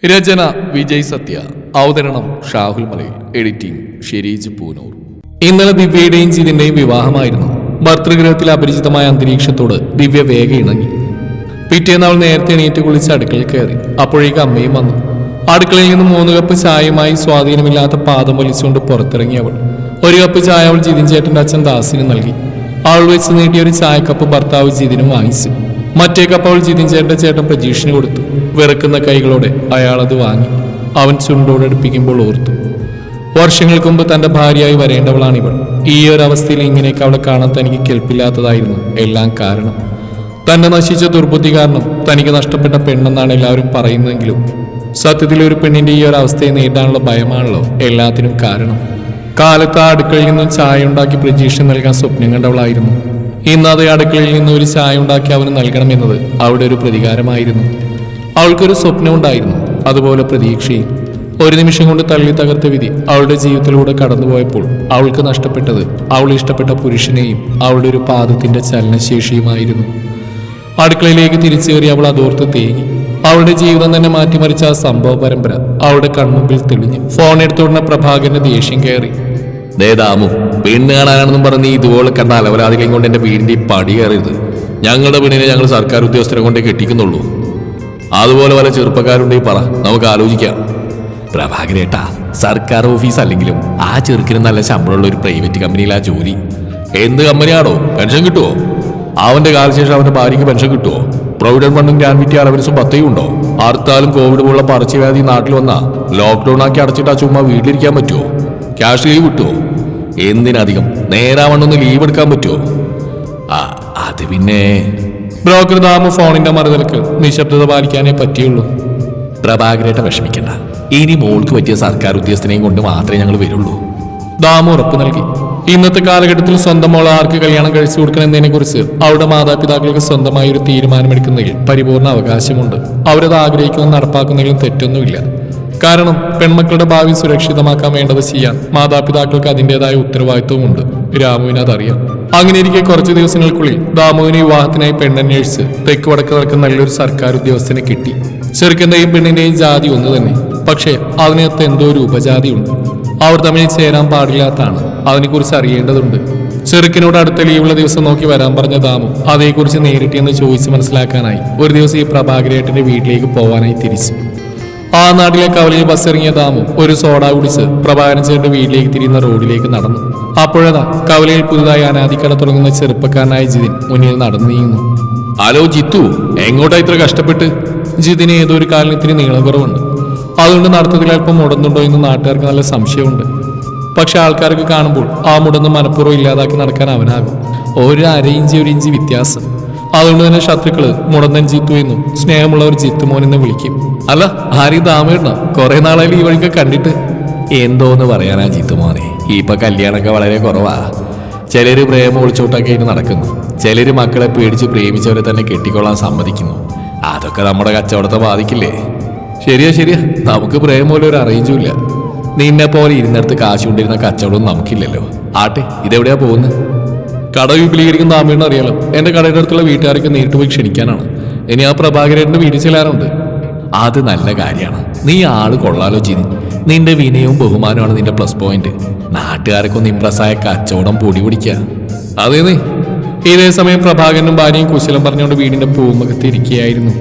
രചന വിജയ് സത്യ, അവതരണം ഷാഹുൽ മലയിൽ, എഡിറ്റിംഗ് ഷെരീജ് പൂനൂർ. ഇന്നലെ ദിവ്യയുടെയും ജിതിന്റെയും വിവാഹമായിരുന്നു. ഭർതൃഗൃഹത്തിൽ അപരിചിതമായ അന്തരീക്ഷത്തോട് ദിവ്യ വേഗം ഇണങ്ങി. പിറ്റേന്ന് അവൾ നേരത്തെ എണീറ്റ് കുളിച്ച് അടുക്കളയിൽ കയറി. അപ്പോഴേക്ക് അമ്മയും വന്നു. അടുക്കളയിൽ നിന്ന് 3 കപ്പ് ചായയുമായി സ്വാധീനമില്ലാത്ത പാദം വലിച്ചുകൊണ്ട് പുറത്തിറങ്ങി അവൾ. 1 കപ്പ് ചായ അവൾ ജിതിൻ ചേട്ടന്റെ അച്ഛൻ ദാസിന് നൽകി. അവൾ വെച്ച് നീട്ടിയ ഒരു ചായക്കപ്പ് ഭർത്താവ് ജിതിനും വാങ്ങിച്ചു. മറ്റേ കപ്പ് അവൾ ജിതിൻ ചേട്ടന്റെ ചേട്ടൻ പ്രജീഷിന് കൊടുത്തു. വിറക്കുന്ന കൈകളോടെ അയാൾ അത് വാങ്ങി. അവൻ ചുണ്ടോടടുപ്പിക്കുമ്പോൾ ഓർത്തു, വർഷങ്ങൾക്ക് മുമ്പ് തന്റെ ഭാര്യയായി വരേണ്ടവളാണിവൾ. ഈ ഒരു അവസ്ഥയിൽ ഇങ്ങനെയൊക്കെ അവളെ കാണാൻ തനിക്ക് കെൽപ്പില്ലാത്തതായിരുന്നു എല്ലാം കാരണം. തന്റെ നശിച്ച ദുർബുദ്ധി കാരണം തനിക്ക് നഷ്ടപ്പെട്ട പെണ്ണെന്നാണ് എല്ലാവരും പറയുന്നതെങ്കിലും സത്യത്തിൽ ഒരു പെണ്ണിന്റെ ഈ ഒരു അവസ്ഥയെ നേരിടാനുള്ള ഭയമാണല്ലോ എല്ലാത്തിനും കാരണം. കാലത്ത് അടുക്കളയിൽ നിന്നും ചായ ഉണ്ടാക്കി പ്രജീഷിന് നൽകാൻ സ്വപ്നം കണ്ടവളായിരുന്നു. ഇന്ന് അതേ അടുക്കളയിൽ നിന്ന് ഒരു ചായ ഉണ്ടാക്കി അവന് നൽകണമെന്നത് അവളുടെ ഒരു പ്രതികാരമായിരുന്നു. അവൾക്കൊരു സ്വപ്നം ഉണ്ടായിരുന്നു, അതുപോലെ പ്രതീക്ഷയും. ഒരു നിമിഷം കൊണ്ട് തള്ളി തകർത്ത വിധി അവളുടെ ജീവിതത്തിലൂടെ കടന്നുപോയപ്പോൾ അവൾക്ക് നഷ്ടപ്പെട്ടത് അവൾ ഇഷ്ടപ്പെട്ട പുരുഷനെയും അവളുടെ ഒരു പാദത്തിന്റെ ചലനശേഷിയുമായിരുന്നു. അടുക്കളയിലേക്ക് തിരിച്ചു കയറി അവൾ അതോർത്ത് തേങ്ങി. അവളുടെ ജീവിതം തന്നെ മാറ്റിമറിച്ച ആ സംഭവ പരമ്പര അവളുടെ കൺമുമ്പിൽ തെളിഞ്ഞു. ഫോൺ എടുത്തുടനെ പ്രഭാകരന്റെ ദേഷ്യം കയറി. ദാമു, പെണ്ണ് കാണാനാണെന്നും പറഞ്ഞ് ഇതുപോലെ കണ്ട അലവലാദികളെയും കൊണ്ട് എന്റെ വീടിന്റെ പടി കയറരുത്. ഞങ്ങളുടെ പെണ്ണിനെ ഞങ്ങൾ സർക്കാർ ഉദ്യോഗസ്ഥരെ കൊണ്ടേ കെട്ടിക്കുന്നുള്ളൂ. അതുപോലെ പല ചെറുപ്പക്കാരുണ്ടെങ്കിൽ പറ, നമുക്ക് ആലോചിക്കാം. പ്രഭാകരേട്ടാ, സർക്കാർ ഓഫീസ് അല്ലെങ്കിലും ആ ചെറുക്കിന് നല്ല ശമ്പളമുള്ള ഒരു പ്രൈവറ്റ് കമ്പനിയിലാ ജോലി. എന്ത് കമ്പനിയാണോ? പെൻഷൻ കിട്ടുമോ? അവന്റെ കാലശേഷം അവന്റെ ഭാര്യയ്ക്ക് പെൻഷൻ കിട്ടുമോ? പ്രൊവിഡന്റ് ഫണ്ടും ഗ്രാൻവിറ്റി അലവൻസും 10 ഉണ്ടോ? ഹർത്താലും കോവിഡ് പോലുള്ള പറിച്ചുവ്യാധി നാട്ടിൽ വന്നാ ലോക്ക്ഡൌൺ ആക്കി അടച്ചിട്ടാ ചുമ്മാ വീട്ടിലിരിക്കാൻ പറ്റുമോ? ക്യാഷ് ലീവ് കിട്ടുമോ? എന്തിനധികം നേരാവണ്ണൊന്ന് ലീവ് എടുക്കാൻ പറ്റുമോ? അത് പിന്നെ ബ്രോക്കർ ദാമു ഫോണിന്റെ മറുതലക്കൽ നിശബ്ദത പാലിക്കാനേ പറ്റിയുള്ളൂ. പ്രഭാകരേട്ട വിഷമിക്കണ്ട, ഇനി മോൾക്ക് പറ്റിയ സർക്കാർ ഉദ്യോഗസ്ഥനെയും കൊണ്ട് മാത്രമേ ഞങ്ങൾ വരുള്ളൂ. ദാമു ഉറപ്പ് നൽകി. ഇന്നത്തെ കാലഘട്ടത്തിൽ സ്വന്തം മോൾ ആർക്ക് കല്യാണം കഴിച്ചു കൊടുക്കണമെന്നതിനെ കുറിച്ച് അവരുടെ മാതാപിതാക്കൾക്ക് സ്വന്തമായി ഒരു തീരുമാനമെടുക്കുന്നതിൽ പരിപൂർണ അവകാശമുണ്ട്. അവരത് ആഗ്രഹിക്കുന്നത് നടപ്പാക്കുന്നതിലും തെറ്റൊന്നുമില്ല. കാരണം പെൺമക്കളുടെ ഭാവി സുരക്ഷിതമാക്കാൻ വേണ്ടത് ചെയ്യാൻ മാതാപിതാക്കൾക്ക് അതിൻ്റെതായ ഉത്തരവാദിത്വമുണ്ട്. രാമുവിന് അതറിയാം. അങ്ങനെ ഇരിക്കെ കുറച്ചു ദിവസങ്ങൾക്കുള്ളിൽ ദാമുവിന് വിവാഹത്തിനായി പെണ്ണന്വേഷിച്ച് തെക്ക് വടക്ക് നടക്കുന്ന നല്ലൊരു സർക്കാർ ഉദ്യോഗസ്ഥനെ കിട്ടി. ചെറുക്കന്റെയും പെണ്ണിന്റെയും ജാതി ഒന്ന് തന്നെ, പക്ഷേ അതിനകത്ത് എന്തോ ഒരു ഉപജാതിയുണ്ട്. അവർ തമ്മിൽ ചേരാൻ പാടില്ലാത്തതാണ്. അതിനെക്കുറിച്ച് അറിയേണ്ടതുണ്ട്. ചെറുക്കനോട് അടുത്ത ലീവുള്ള ദിവസം നോക്കി വരാൻ പറഞ്ഞ ദാമു അതേക്കുറിച്ച് നേരിട്ടെന്ന് ചോദിച്ച് മനസ്സിലാക്കാനായി ഒരു ദിവസം ഈ പ്രഭാകരേട്ടന്റെ വീട്ടിലേക്ക് പോവാനായി തിരിച്ചു. ആ നാട്ടിലെ കവലയിൽ ബസ് ഇറങ്ങിയ ദാമു ഒരു സോഡ കുടിച്ച് പ്രഭാകരൻ ചേട്ടന്റെ വീട്ടിലേക്ക് തിരിയുന്ന റോഡിലേക്ക് നടന്നു. അപ്പോഴതാ കവലയിൽ പുതുതായി അനാദിക്കട തുടങ്ങുന്ന ചെറുപ്പക്കാരനായ ജിതിൻ മുന്നിൽ നടന്നു നീങ്ങുന്നു. ഹലോ ജിത്തു, എങ്ങോട്ടാ ഇത്ര കഷ്ടപ്പെട്ട്? ജിതിന് ഏതോ ഒരു കാലിന് ഇത്തിരി നീളം കുറവുണ്ട്. അതുകൊണ്ട് നടത്തത്തിൽ അല്പം മുടന്നുണ്ടോ എന്ന് നാട്ടുകാർക്ക് നല്ല സംശയമുണ്ട്. പക്ഷെ ആൾക്കാർക്ക് കാണുമ്പോൾ ആ മുടന്ന് മനഃപൂർവ്വം ഇല്ലാതാക്കി നടക്കാൻ അവനാകും. ഒരു 1/2 ഇഞ്ച് 1 ഇഞ്ച് വ്യത്യാസം. അതുകൊണ്ട് തന്നെ ശത്രുക്കള് മുടന്തൻ ജിത്തു എന്നും സ്നേഹമുള്ളവർ ജിത്തുമോൻ എന്ന് വിളിക്കും. അല്ല, ആരെയും താമയിടണം. കുറെ നാളായാലും ഈ വഴിക്ക് കണ്ടിട്ട്. എന്തോന്ന് പറയാനാ ജിത്തുമോനെ, ഇപ്പൊ കല്യാണമൊക്കെ വളരെ കുറവാ. ചിലര് പ്രേമം ഒളിച്ചോട്ടൊക്കെ ആയിട്ട് നടക്കുന്നു. ചിലര് മക്കളെ പേടിച്ച് പ്രേമിച്ചവരെ തന്നെ കെട്ടിക്കൊള്ളാൻ സമ്മതിക്കുന്നു. അതൊക്കെ നമ്മുടെ കച്ചവടത്തെ ബാധിക്കില്ലേ? ശരിയാ, നമുക്ക് പ്രേമം പോലെ ഒരു അറേഞ്ചും ഇല്ല. നിന്നെ പോലെ ഇരുന്നിടത്ത് കാശ് കൊണ്ടിരുന്ന കച്ചവടം നമുക്കില്ലല്ലോ. ആട്ടെ, ഇതെവിടെയാ പോകുന്നത്? കട വിപുലീകരിക്കുന്ന അമ്മയെന്ന് അറിയാലോ. എന്റെ കടയുടെ അടുത്തുള്ള വീട്ടുകാരൊക്കെ നേരിട്ട് പോയി ക്ഷണിക്കാനാണ്. ഇനി ആ പ്രഭാകരേട്ടന്റെ വീട്ടിൽ ചെല്ലാറുണ്ട്. അത് നല്ല കാര്യമാണ്. നീ ആള് കൊള്ളാലോ ജിതിൻ. നിന്റെ വിനയവും ബഹുമാനമാണ് നിന്റെ പ്ലസ് പോയിന്റ്. നാട്ടുകാരൊക്കെ ഒന്ന് ഇംപ്രസ്സായ കച്ചവടം പൊടി പിടിക്കുക. അതേന്നേ. ഇതേ സമയം പ്രഭാകരനും ഭാര്യയും കുശലം പറഞ്ഞുകൊണ്ട് വീടിന്റെ പൂമുഖത്ത് ഇരിക്കുകയായിരുന്നു.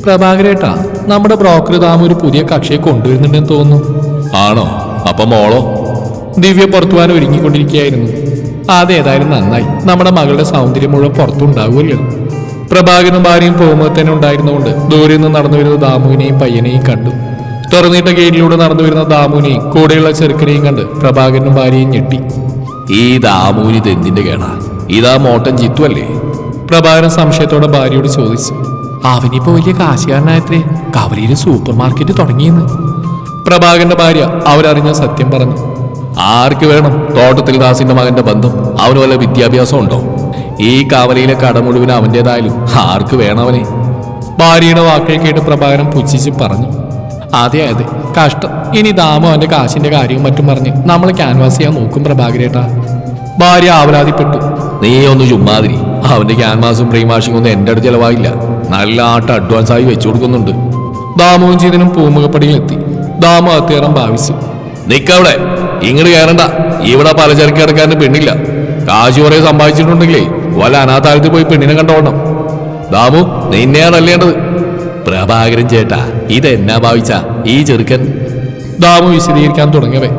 പ്രഭാകരേട്ടാ, നമ്മുടെ ബ്രോക്കർ ദാമു ഒരു പുതിയ കക്ഷിയെ കൊണ്ടുവരുന്നുണ്ടെന്ന് തോന്നുന്നു. ആണോ? അപ്പൊ മോളോ? ദിവ്യ പുറത്തുപോകാൻ ഒരുങ്ങിക്കൊണ്ടിരിക്കുകയായിരുന്നു. അതേതായാലും നന്നായി. നമ്മുടെ മകളുടെ സൗന്ദര്യം മുഴുവൻ പുറത്തുണ്ടാവുമല്ലോ. പ്രഭാകരനും ഭാര്യയും പൂമുഖത്ത് തന്നെ ഉണ്ടായിരുന്നുകൊണ്ട് ദൂരെ നിന്ന് നടന്നു വരുന്ന ദാമുവിനെയും പയ്യനെയും കണ്ടു. തുറന്നിട്ട ഗേറ്റിലൂടെ നടന്നു വരുന്ന ദാമുവിനെയും കൂടെയുള്ള ചെറുക്കനെയും കണ്ട് പ്രഭാകരനും ഭാര്യയും ഞെട്ടി. ഈ ദാമുവിന് ഇത് എന്തിന്റെ കേടാ? ഇതാ മോട്ടൻ ജിത്തു അല്ലേ? പ്രഭാകരൻ സംശയത്തോടെ ഭാര്യയോട് ചോദിച്ചു. അവനിപ്പോ വലിയ കാശുകാരനായത്രേ. കവലയിൽ സൂപ്പർ മാർക്കറ്റ് തുടങ്ങിയെന്ന് പ്രഭാകരന്റെ ഭാര്യ അവരറിഞ്ഞ സത്യം പറഞ്ഞു. ആർക്ക് വേണം തോട്ടത്തിൽ ദാസിന്റെ മകന്റെ ബന്ധം? അവന് വല്ല വിദ്യാഭ്യാസം ഉണ്ടോ? ഈ കവലയിലെ കട മുഴുവൻ അവന്റേതായാലും ആർക്ക് വേണം അവനെ? ഭാര്യയുടെ വാക്കുകൾ കേട്ട് പ്രഭാകരൻ പുച്ഛിച്ച് പറഞ്ഞു. അതെ, കഷ്ടം. ഇനി ദാമു അവന്റെ കാശിന്റെ കാര്യവും മറ്റും പറഞ്ഞ് നമ്മൾ ക്യാൻവാസ് ചെയ്യാൻ നോക്കും പ്രഭാകരേട്ടാ. ഭാര്യ ആവലാതിപ്പെട്ടു. നീ ഒന്ന് ചുമ്മാതിരി. അവന്റെ ക്യാൻവാസും പ്രീമാഷിംഗ് ഒന്നും എന്റെ അടുത്ത് ചെലവായില്ല. നല്ല ആട്ട അഡ്വാൻസ് ആയി വെച്ചു കൊടുക്കുന്നുണ്ട്. ദാമുവും ജിതിനും പൂമുഖപ്പടിയിലെത്തി. ദാമു അകത്തേറാൻ ഭാവിച്ചു. നിക്കവിടെ, ഇങ്ങോട്ട് കയറണ്ട. ഇവിടെ പലചരക്ക് കിടക്കാരന് പെണ്ണില്ല. കാശ് കുറെ സമ്പാദിച്ചിട്ടുണ്ടെങ്കിലേ വല്ല അനാഥാലയത്തിൽ പോയി പെണ്ണിനെ കണ്ടോളണം. ദാമു, നിന്നെയാണ് അല്ലേണ്ടത്. പ്രഭാകരൻ ചേട്ടാ, ഇതെന്നാ ഭാവിച്ച ഈ ചെറുക്കൻ? ദാമു വിശദീകരിക്കാൻ തുടങ്ങവേ.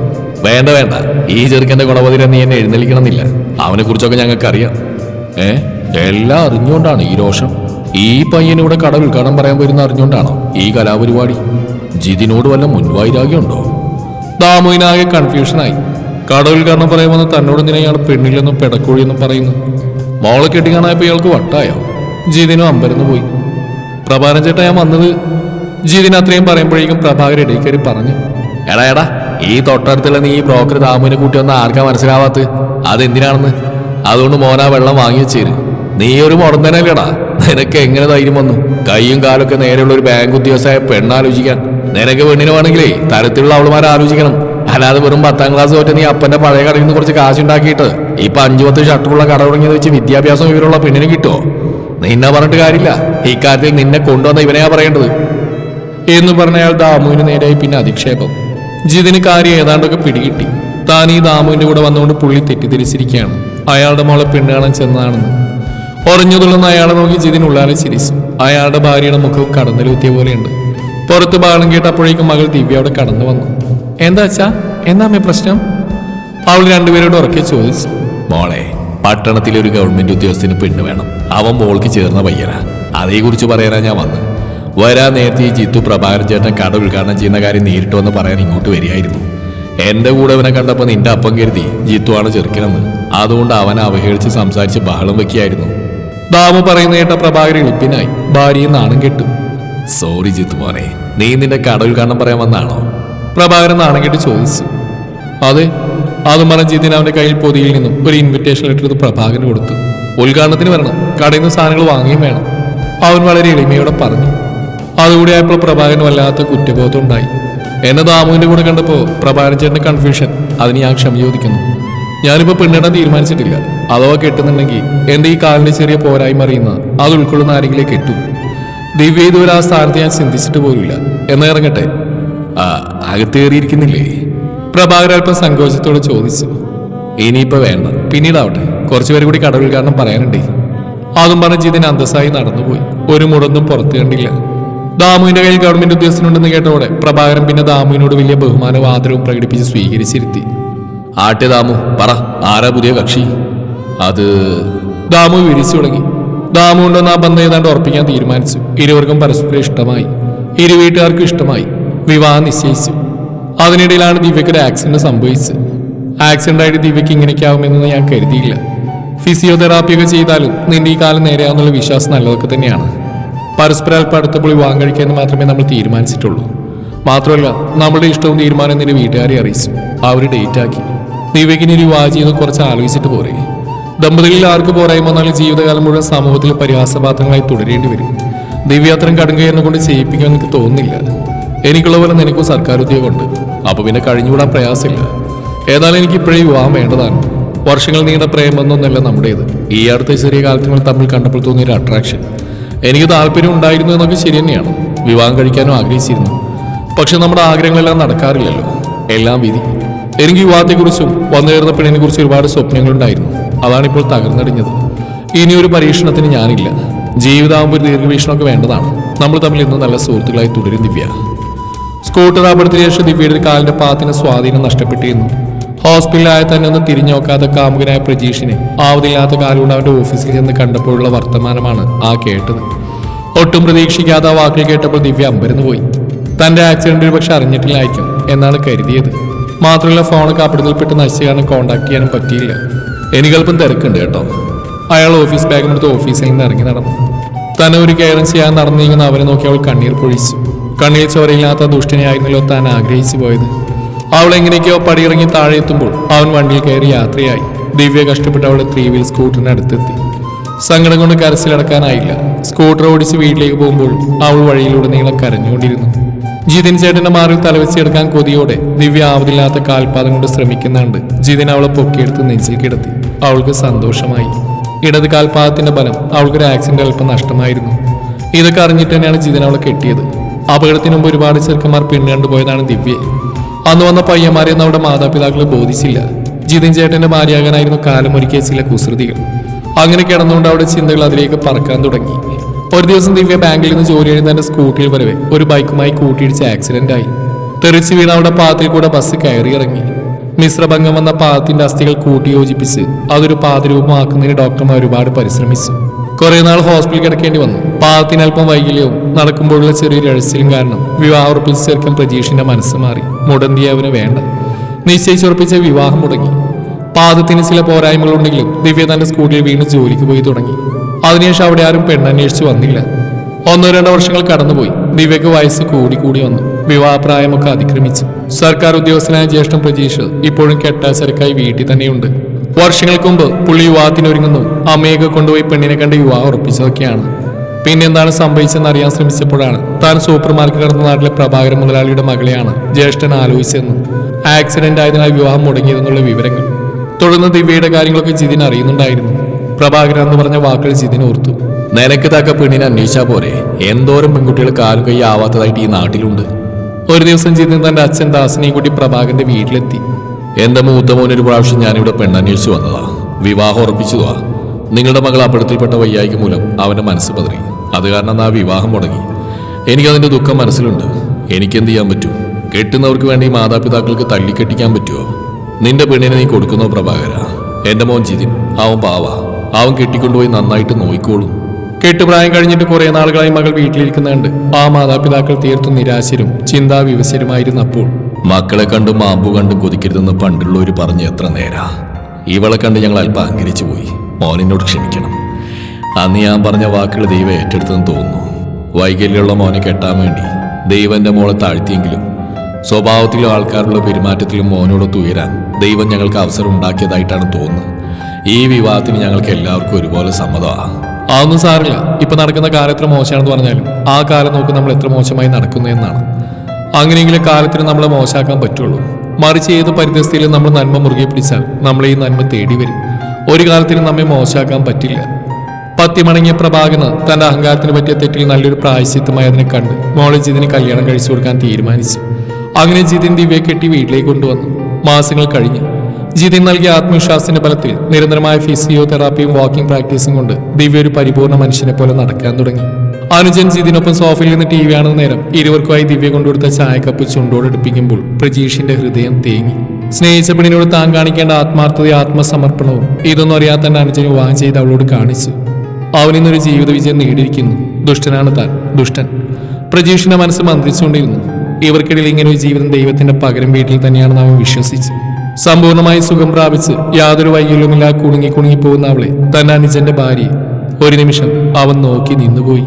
വേണ്ട വേണ്ട, ഈ ചെറുക്കന്റെ ഗുണപതിരെ നീ എന്നെ എഴുന്നള്ളിക്കണമെന്നില്ല. അവനെ കുറിച്ചൊക്കെ ഞങ്ങൾക്കറിയാം. എല്ലാം അറിഞ്ഞുകൊണ്ടാണ് ഈ രോഷം. ഈ പയ്യനിവിടെ കട ഉദ്ഘാടനം പറയാൻ വരുന്ന അറിഞ്ഞുകൊണ്ടാണോ ഈ കലാപരിപാടി? ജിതിനോട് വല്ല മുൻവൈരാഗ്യമുണ്ടോ? ദാമുവിനാകെ കൺഫ്യൂഷനായി. കട ഉദ്ഘാടനം പറയുമെന്ന് തന്നോട് എന്തിനാ ഇയാൾ പെണ്ണില്ലെന്നും പെടക്കോഴിയെന്നും പറയുന്നു? മോളെ കെട്ടിക്കാനായപ്പോ ഇയാൾക്ക് വട്ടായോ? ജിതിനും അമ്പരന്ന് പോയി. പ്രഭാകരൻ ചേട്ടാ, ഞാൻ വന്നത്. ജിതിന് അത്രയും പറയുമ്പോഴേക്കും പ്രഭാകരൻ ഇടയിൽ കയറി പറഞ്ഞു. എടാ, ഈ തൊട്ടടുത്തുള്ള നീ ഈ ബ്രോക്കർ ദാമുവിനെ കൂട്ടി വന്ന ആർക്കാ മനസ്സിലാവാത്ത? അതെന്തിനാണെന്ന്? അതുകൊണ്ട് മോനാ വെള്ളം വാങ്ങി വെച്ചേര്. നീ ഒരു മുടന്തനല്ലേടാ. നിനക്ക് എങ്ങനെ ധൈര്യം വന്നു കൈയും കാലൊക്കെ നേരെയുള്ള ഒരു ബാങ്ക് ഉദ്യോഗസ്ഥയായ പെണ്ണാലോചിക്കാൻ? നിനക്ക് പെണ്ണിന് വേണമെങ്കിലേ തരത്തിലുള്ള അവളുമാരെ ആലോചിക്കണം. അല്ലാതെ വെറും 10ാം ക്ലാസ് തോറ്റ് നീ അപ്പന്റെ പഴയ കടയിൽ നിന്ന് കുറച്ച് കാശുണ്ടാക്കിയിട്ട് ഇപ്പൊ 5-10 ഷട്ടറുള്ള കട തുടങ്ങിയത് വെച്ച് വിദ്യാഭ്യാസം ഇവരുള്ള പെണ്ണിന് കിട്ടുമോ? നിന്നെ പറഞ്ഞിട്ട് കാര്യമില്ല. ഇക്കാര്യത്തിൽ നിന്നെ കൊണ്ടുവന്ന ഇവനെയാ പറയേണ്ടത് എന്ന് പറഞ്ഞ അയാൾ ദാമുവിന് നേരെയായി. പിന്നെ അധിക്ഷേപം. ജിതിന് കാര്യം ഏതാണ്ടൊക്കെ പിടികിട്ടി. താൻ ഈ ദാമുവിന്റെ കൂടെ വന്നുകൊണ്ട് പുള്ളി തെറ്റിദ്ധരിച്ചിരിക്കുകയാണ്. അയാളുടെ മോളെ പെണ്ണ് കാണാൻ ചെന്നതാണെന്ന് ഉറഞ്ഞുതുള്ളുന്ന അയാളെ നോക്കി ജിതിന് ഉള്ളാലെ ചിരിച്ചു. അയാളുടെ ഭാര്യയുടെ മുഖവും കടന്നലൂത്തിയ പോലെയുണ്ട്. പുറത്ത് ബാളം കേട്ടപ്പോഴേക്കും മകൾ ദിവ്യ അവിടെ കടന്നു വന്നു. എന്താ അച്ഛാ, എന്താ അമ്മേ പ്രശ്നം? അവൾ രണ്ടുപേരോട് ഉറക്കെ ചോദിച്ചു. മോളെ, പട്ടണത്തിലെ ഒരു ഗവൺമെന്റ് ഉദ്യോഗസ്ഥന് പെണ്ണ് വേണം. അവൻ മോൾക്ക് ചേർന്ന പയ്യനാ. അതേക്കുറിച്ച് പറയാനാ ഞാൻ വന്ന്. വരാൻ നേരത്തെ ഈ ജിത്തു പ്രഭാകരൻ ചേട്ടൻ കട ഉദ്ഘാടനം ചെയ്യുന്ന കാര്യം നേരിട്ട് വന്ന് പറയാൻ ഇങ്ങോട്ട് വരികയായിരുന്നു. എന്റെ കൂടെ അവനെ കണ്ടപ്പോൾ നിന്റെ അപ്പം കരുതി ജിത്തു ആണ് ചെറുക്കനെന്ന്. അതുകൊണ്ട് അവനെ അവഹേളിച്ച് സംസാരിച്ച് ബഹളം വെക്കുകയായിരുന്നു. ദാമു പറയുന്ന കേട്ട പ്രഭാകരൻ എളുപ്പിനായി. ഭാര്യയെ നാണം കെട്ടു. സോറി ജിത്തു മോനെ, നീ നിന്റെ കട ഉദ്ഘാടനം പറയാൻ വന്നാണോ? പ്രഭാകരൻ നാണം കെട്ടി ചോദിച്ചു. അതെ. അതും പറഞ്ഞ ജിതിൻ അവന്റെ കയ്യിൽ പൊതിയിൽ നിന്നും ഒരു ഇൻവിറ്റേഷൻ ലെറ്റർ എടുത്ത് പ്രഭാകരന് കൊടുത്തു. ഉദ്ഘാടനത്തിന് വരണം, കടയിൽ നിന്ന് സാധനങ്ങൾ വാങ്ങിയും വേണം. അവൻ വളരെ എളിമയോടെ പറഞ്ഞു. അതുകൂടി ആയപ്പോൾ പ്രഭാകരന് വല്ലാത്ത കുറ്റബോധം ഉണ്ടായി. എന്നെ ദാമുവിന്റെ കൂടെ കണ്ടപ്പോൾ പ്രഭാകരൻ ചേട്ടന്റെ കൺഫ്യൂഷൻ, അതിന് ഞാൻ ക്ഷമ ചോദിക്കുന്നു. ഞാനിപ്പോൾ പെണ്ണിടാൻ തീരുമാനിച്ചിട്ടില്ല. അഥവാ കെട്ടുന്നുണ്ടെങ്കിൽ എന്റെ ഈ കാലിന്റെ ചെറിയ പോരായ്മ അറിയുന്ന അത് ഉൾക്കൊള്ളുന്ന ആരെങ്കിലും കെട്ടു. ദിവ്യ ഇതുവരെ ആ സ്ഥാനത്ത് ഞാൻ ചിന്തിച്ചിട്ട് പോലില്ല. എന്നാ ഇറങ്ങട്ടെ? അകത്തേറിയിരിക്കുന്നില്ലേ? പ്രഭാകരൻ അല്പം സങ്കോചത്തോടെ ചോദിച്ചു. ഇനിയിപ്പോ വേണ്ട, പിന്നീടാവട്ടെ. കുറച്ചുപേര് കൂടി കട ഉദ്ഘാടനം പറയാനുണ്ടേ. അതും പറഞ്ഞ് ജിതിൻ അന്തസ്സായി നടന്നുപോയി. ഒരു മുടൊന്നും പുറത്തു കണ്ടില്ല. ദാമുവിന്റെ കയ്യിൽ ഗവൺമെന്റ് ഉദ്യോഗസ്ഥനുണ്ടെന്ന് കേട്ടോടെ പ്രഭാകരൻ പിന്നെ ദാമുവിനോട് വലിയ ബഹുമാനവും ആദരവും പ്രകടിപ്പിച്ച് സ്വീകരിച്ചിരുത്തി. ആട്ടെ ദാമു, പറ, ആരാ പുതിയ കക്ഷി? അത് ദാമു വിരിച്ചു തുടങ്ങി. ദാമു കൊണ്ടുവന്ന് ആ ബന്ധം ഏതാണ്ട് ഉറപ്പിക്കാൻ തീരുമാനിച്ചു. ഇരുവർക്കും പരസ്പരം ഇഷ്ടമായി. ഇരു വീട്ടുകാർക്കും ഇഷ്ടമായി. വിവാഹം നിശ്ചയിച്ചു. അതിനിടയിലാണ് ദിവ്യക്കൊരു ആക്സിഡന്റ് സംഭവിച്ചത്. ആക്സിഡന്റ് ആയിട്ട് ദിവ്യക്ക് ഇങ്ങനെയൊക്കെ ആവുമെന്ന് ഞാൻ കരുതിയില്ല. ഫിസിയോതെറാപ്പിയൊക്കെ ചെയ്താലും നിന്റെ ഈ കാലം നേരെയാവുന്നുള്ള വിശ്വാസം നല്ലതൊക്കെ തന്നെയാണ്. പരസ്പരം അല്പം അടുത്തപ്പോൾ വിവാഹം കഴിക്കാമെന്ന് മാത്രമേ നമ്മൾ തീരുമാനിച്ചിട്ടുള്ളൂ. മാത്രമല്ല, നമ്മുടെ ഇഷ്ടവും തീരുമാനം നിന്റെ വീട്ടുകാരെ അറിയിച്ചു. അവർ ഡേറ്റ് ആക്കി. ദിവ്യക്കിനി വിവാഹം ചെയ്ത് കുറച്ച് ആലോചിച്ചിട്ട് പോരെ. ദമ്പതികളിൽ ആർക്ക് പോരായ്മ വന്നാലും ജീവിതകാലം മുഴുവൻ സമൂഹത്തിൽ പരിഹാസപാത്രങ്ങളായി തുടരേണ്ടി വരും. ദിവ്യ അത്രയും കടുങ്കയെന്നെ കൊണ്ട് ചെയ്യിപ്പിക്കാൻ എനിക്ക് തോന്നുന്നില്ല. എനിക്കുള്ള പോലെ നിനക്കും സർക്കാർ ഉദ്യോഗമുണ്ട്. അപ്പൊ പിന്നെ കഴിഞ്ഞുകൂടാൻ പ്രയാസമില്ല. ഏതായാലും എനിക്ക് ഇപ്പോഴേ വിവാഹം വേണ്ടതാണ്. വർഷങ്ങൾ നീണ്ട പ്രേമൊന്നൊന്നല്ല നമ്മുടേത്. ഈ അടുത്ത ചെറിയ കാലത്ത് നമ്മൾ തമ്മിൽ കണ്ടപ്പോൾ തോന്നിയൊരു അട്രാക്ഷൻ. എനിക്ക് താല്പര്യം ഉണ്ടായിരുന്നു എന്നൊക്കെ ശരി തന്നെയാണ്. വിവാഹം കഴിക്കാനും ആഗ്രഹിച്ചിരുന്നു. പക്ഷെ നമ്മുടെ ആഗ്രഹങ്ങളെല്ലാം നടക്കാറില്ലല്ലോ. എല്ലാം വിധി. എനിക്ക് വിവാഹത്തെക്കുറിച്ചും വന്നു ചേർന്ന പെണ്ണിനെ കുറിച്ച് ഒരുപാട് സ്വപ്നങ്ങളുണ്ടായിരുന്നു. അതാണിപ്പോൾ തകർന്നടിഞ്ഞത്. ഇനിയൊരു പരീക്ഷണത്തിന് ഞാനില്ല. ജീവിതമാകുമ്പോൾ ഒരു ദീർഘവീക്ഷണമൊക്കെ വേണ്ടതാണ്. നമ്മൾ തമ്മിൽ ഇന്നും നല്ല സുഹൃത്തുക്കളായി തുടരും ദിവ്യ. സ്കൂട്ടർ അപകടത്തിന് ശേഷം ദിവ്യയുടെ കാലിന്റെ പാത്തിന് സ്വാധീനം നഷ്ടപ്പെട്ടിരുന്നു. ഹോസ്പിറ്റലിലായ തന്നെ ഒന്ന് തിരിഞ്ഞു നോക്കാത്ത കാമുകനായ പ്രജീഷിനെ ആവതില്ലാത്ത കാലുകൊണ്ട് അവന്റെ ഓഫീസിൽ ചെന്ന് കണ്ടപ്പോഴുള്ള വർത്തമാനമാണ് ആ കേട്ടത്. ഒട്ടും പ്രതീക്ഷിക്കാത്ത ആ വാക്കുകൾ കേട്ടപ്പോൾ ദിവ്യ അമ്പരന്ന് പോയി. തന്റെ ആക്സിഡന്റ് ഒരു പക്ഷെ അറിഞ്ഞിട്ടില്ലായിരിക്കും എന്നാണ് കരുതിയത്. മാത്രമല്ല, ഫോണൊക്കെ അപകടത്തിൽപ്പെട്ട് നശിച്ചു കാരണം കോണ്ടാക്ട് ചെയ്യാനും പറ്റിയില്ല. എനിക്കല്പം തിരക്കുണ്ട് കേട്ടോ. അയാൾ ഓഫീസ് ബാഗിനെടുത്ത് ഓഫീസിൽ നിന്ന് ഇറങ്ങി നടന്നു. തന്നെ ഒരു കെയറും ചെയ്യാൻ നടന്നു നീങ്ങുന്ന അവരെ നോക്കി അവൾ കണ്ണീർ പൊഴിച്ചു. കണ്ണീർ ചോരയില്ലാത്ത ദുഷ്ടനെയായിരുന്നല്ലോ താൻ ആഗ്രഹിച്ചു പോയത്. അവൾ എങ്ങനെയൊക്കെയോ പടിയിറങ്ങി താഴെ എത്തുമ്പോൾ അവൻ വണ്ടിയിൽ കയറി യാത്രയായി. ദിവ്യ കഷ്ടപ്പെട്ട് അവളെ 3 വീൽ സ്കൂട്ടറിന് അടുത്തെത്തി. സങ്കടം കൊണ്ട് കരച്ചിലടക്കാനായില്ല. സ്കൂട്ടർ ഓടിച്ച് വീട്ടിലേക്ക് പോകുമ്പോൾ അവൾ വഴിയിലൂടെ നീളം കരഞ്ഞുകൊണ്ടിരുന്നു. ജിതിൻ ചേട്ടന്റെ മാറിൽ തലവെച്ചെടുക്കാൻ കൊതിയോടെ ദിവ്യ ആവതില്ലാത്ത കാൽപാദം കൊണ്ട് ശ്രമിക്കുന്നുണ്ട്. ജിതിൻ അവളെ പൊക്കിയെടുത്ത് നെഞ്ചിൽ കിടത്തി. അവൾക്ക് സന്തോഷമായി. ഇടത് കാൽപാദത്തിന്റെ ബലം അവൾക്കൊരു ആക്സിഡന്റ് അല്പം നഷ്ടമായിരുന്നു. ഇതൊക്കെ അറിഞ്ഞിട്ട് തന്നെയാണ് ജിതിൻ അവളെ കെട്ടിയത്. അപകടത്തിന് മുമ്പ് ഒരുപാട് ചെറുക്കന്മാർ പെണ്ണ് കണ്ടുപോയതാണ് ദിവ്യ. അന്ന് വന്ന പയ്യന്മാരെയൊന്നും അവിടെ മാതാപിതാക്കൾ ബോധിച്ചില്ല. ജിതിൻ ചേട്ടന്റെ ഭാര്യയാകാനായിരുന്നു കാലമൊരുക്കിയ ചില കുസൃതികൾ. അങ്ങനെ കിടന്നുകൊണ്ട് അവിടെ ചിന്തകൾ അതിലേക്ക് പറക്കാൻ തുടങ്ങി. ഒരു ദിവസം ദിവ്യ ബാങ്കിൽ നിന്ന് ജോലി കഴിഞ്ഞ് തന്റെ സ്കൂട്ടിയിൽ വരവെ ഒരു ബൈക്കുമായി കൂട്ടിയിടിച്ച് ആക്സിഡന്റ് ആയി. തെറിച്ച് വീണ അവിടെ പാത്തിൽ കൂടെ ബസ് കയറി ഇറങ്ങി. മിശ്രഭംഗം വന്ന പാദത്തിന്റെ അസ്ഥികൾ കൂട്ടിയോജിപ്പിച്ച് അതൊരു പാദരൂപമാക്കുന്നതിന് ഡോക്ടർമാർ ഒരുപാട് പരിശ്രമിച്ചു. കുറെ നാൾ ഹോസ്പിറ്റലിൽ കിടക്കേണ്ടി വന്നു. പാദത്തിന് അല്പം വൈകല്യവും നടക്കുമ്പോഴുള്ള ചെറിയൊരു അഴച്ചിലും കാരണം വിവാഹം ഉറപ്പിച്ച് ചേർക്കാൻ പ്രജീഷിന്റെ മനസ്സ് മാറി. മുടന്തിയെ അവന് വേണ്ട. നിശ്ചയിച്ചുറപ്പിച്ച വിവാഹം മുടങ്ങി. പാദത്തിന് ചില പോരായ്മകളുണ്ടെങ്കിലും ദിവ്യ തന്റെ സ്കൂട്ടിയിൽ വീണ് ജോലിക്ക് പോയി തുടങ്ങി. അതിനുശേഷം അവിടെ ആരും പെണ്ണന്വേഷിച്ച് വന്നില്ല. 1-2 വർഷങ്ങൾ കടന്നുപോയി. ദിവ്യക്ക് വയസ്സ് കൂടി വന്നു. വിവാഹപ്രായമൊക്കെ അതിക്രമിച്ചു. സർക്കാർ ഉദ്യോഗസ്ഥനായ ജ്യേഷ്ഠൻ പ്രജീഷ് ഇപ്പോഴും കെട്ടാച്ചരക്കായി വീട്ടിൽ തന്നെയുണ്ട്. വർഷങ്ങൾക്ക് മുമ്പ് പുള്ളി വിവാഹത്തിന് ഒരുങ്ങുന്നു. അമ്മയൊക്കെ കൊണ്ടുപോയി പെണ്ണിനെ കണ്ട് വിവാഹം ഉറപ്പിച്ചതൊക്കെയാണ്. പിന്നെന്താണ് സംഭവിച്ചെന്ന് അറിയാൻ ശ്രമിച്ചപ്പോഴാണ് താൻ സൂപ്പർ മാർക്കറ്റ് നടന്ന നാട്ടിലെ പ്രഭാകരൻ മുതലാളിയുടെ മകളെയാണ് ജ്യേഷ്ഠൻ ആലോചിച്ചതെന്നും ആക്സിഡന്റ് ആയതിനാൽ വിവാഹം മുടങ്ങിയതെന്നുള്ള വിവരങ്ങൾ. തുടർന്ന് ദിവ്യയുടെ കാര്യങ്ങളൊക്കെ ജിതിൻ അറിയുന്നുണ്ടായിരുന്നു. പ്രഭാകരൻ എന്ന് പറഞ്ഞ വാക്കുകൾ ജിതിൻ ഓർത്തു. നിനക്ക് തക്ക പെണ്ണിനെ അന്വേഷിച്ചാ പോരെ? എന്തോരം പെൺകുട്ടികൾ കാലും കൈ ആവാത്തതായിട്ട് ഈ നാട്ടിലുണ്ട്. ഒരു ദിവസം ജിതിൻ തന്റെ അച്ഛൻ ദാസിനെയും കൂട്ടി പ്രഭാകരന്റെ വീട്ടിലെത്തി. എന്റെ മൂത്ത മോനൊരു പ്രാവശ്യം ഞാനിവിടെ പെണ്ണന്വേഷിച്ചു വന്നതാ. വിവാഹം ഉറപ്പിച്ചതാ. നിങ്ങളുടെ മകൾ അപകടത്തിൽപ്പെട്ട വയ്യായിക്ക് മൂലം അവന്റെ മനസ്സ് പതറി. അത് കാരണം ആ വിവാഹം മുടങ്ങി. എനിക്കതിന്റെ ദുഃഖം മനസ്സിലുണ്ട്. എനിക്കെന്ത് ചെയ്യാൻ പറ്റും? കെട്ടുന്നവർക്ക് വേണ്ടി മാതാപിതാക്കൾക്ക് തള്ളിക്കെട്ടിക്കാൻ പറ്റുമോ? നിന്റെ പെണ്ണിനെ നീ കൊടുക്കുന്നോ പ്രഭാകര? എന്റെ മോൻ ജിതിൻ, അവൻ പാവാ. അവൻ കെട്ടിക്കൊണ്ടുപോയി നന്നായിട്ട് നോയിക്കോളും. കെട്ടുപ്രായം കഴിഞ്ഞിട്ട് കുറെ നാളുകളായി മകൾ വീട്ടിലിരിക്കുന്നുണ്ട്. ആ മാതാപിതാക്കൾ തീർത്തും നിരാശരും ചിന്താവിവശരുമായിരുന്നു. അപ്പോൾ മക്കളെ കണ്ടും മാമ്പു കണ്ടും കൊതിക്കരുതെന്ന് പണ്ടുള്ളവര് പറഞ്ഞ് എത്ര നേരാ. ഇവളെ കണ്ട് ഞങ്ങൾ അല്പം അഹങ്കരിച്ചു പോയി. മോനിനോട് ക്ഷമിക്കണം. അന്ന് ഞാൻ പറഞ്ഞ വാക്കുകൾ ദൈവം ഏറ്റെടുത്തെന്ന് തോന്നുന്നു. വൈകല്യമുള്ള മോനെ കെട്ടാൻ വേണ്ടി ദൈവന്റെ മോളെ താഴ്ത്തിയെങ്കിലും സ്വഭാവത്തിലും ആൾക്കാരുടെ പെരുമാറ്റത്തിലും മോനോടൊത്ത് ഉയരാൻ ദൈവം ഞങ്ങൾക്ക് അവസരം ഉണ്ടാക്കിയതായിട്ടാണ് തോന്നുന്നത്. ഈ വിവാഹത്തിന് ഞങ്ങൾക്ക് എല്ലാവർക്കും ഒരുപോലെ സമ്മതമാണ്. അതൊന്നും സാറില്ല. ഇപ്പൊ നടക്കുന്ന കാലം എത്ര മോശമാണെന്ന് പറഞ്ഞാലും ആ കാലം നോക്കി നമ്മൾ എത്ര മോശമായി നടക്കുന്നു എന്നാണ്. അങ്ങനെയെങ്കിലും കാലത്തിന് നമ്മളെ മോശമാക്കാൻ പറ്റുള്ളൂ. മറിച്ച് ഏത് പരിതസ്ഥിതിയിലും നമ്മൾ നന്മ മുറുകെ പിടിച്ചാൽ നമ്മളെ ഈ നന്മ തേടി വരും. ഒരു കാലത്തിനും നമ്മെ മോശമാക്കാൻ പറ്റില്ല. പത്തിമണങ്ങിയ പ്രഭാകരന് തന്റെ അഹങ്കാരത്തിന് പറ്റിയ തെറ്റിൽ നല്ലൊരു പ്രായശ്ചിത്തമായി അതിനെ കണ്ട് മോളെ ജിതിന് കല്യാണം കഴിച്ചു കൊടുക്കാൻ തീരുമാനിച്ചു. അങ്ങനെ ജിതിൻ ദിവ്യയെ കെട്ടി വീട്ടിലേക്ക് കൊണ്ടുവന്നു. മാസങ്ങൾ കഴിഞ്ഞു. ജിതിൻ നൽകിയ ആത്മവിശ്വാസത്തിന്റെ ബലത്തിൽ നിരന്തരമായ ഫിസിയോതെറാപ്പിയും വാക്കിംഗ് പ്രാക്ടീസും കൊണ്ട് ദിവ്യ ഒരു പരിപൂർണ്ണ മനുഷ്യനെ പോലെ നടക്കാൻ തുടങ്ങി. അനുജൻ ജിതിനൊപ്പം സോഫയിൽ നിന്ന് TV കാണുന്ന നേരം ഇരുവർക്കുമായി ദിവ്യ കൊണ്ടുകൊടുത്ത ചായക്കപ്പ് ചുണ്ടോടെടുപ്പിക്കുമ്പോൾ പ്രജീഷിന്റെ ഹൃദയം തേങ്ങി. സ്നേഹിച്ച പെണ്ണിനോട് താൻ കാണിക്കേണ്ട ആത്മാർത്ഥതയും ആത്മസമർപ്പണവും ഇതൊന്നും അറിയാത്ത തന്റെ അനുജന് വിവാഹം ചെയ്ത് അവളോട് കാണിച്ചു. അവനിന്നൊരു ജീവിത വിജയം നേടിയിരിക്കുന്നു. ദുഷ്ടനാണ് താൻ, ദുഷ്ടൻ. പ്രജീഷിന്റെ മനസ്സ് മന്ത്രിച്ചുകൊണ്ടിരുന്നു. ഇവർക്കിടയിൽ ഇങ്ങനെ ഒരു ജീവിതം ദൈവത്തിന്റെ പകരം വീട്ടിൽ തന്നെയാണെന്ന് അവൻ വിശ്വസിച്ചു. സമ്പൂർണമായി സുഖം പ്രാപിച്ച് യാതൊരു വൈകല്യവുമില്ലാതെ കുണുങ്ങി പോകുന്ന അവളെ തന്റെ അനുജന്റെ ഭാര്യയെ ഒരു നിമിഷം അവൻ നോക്കി നിന്നുപോയി.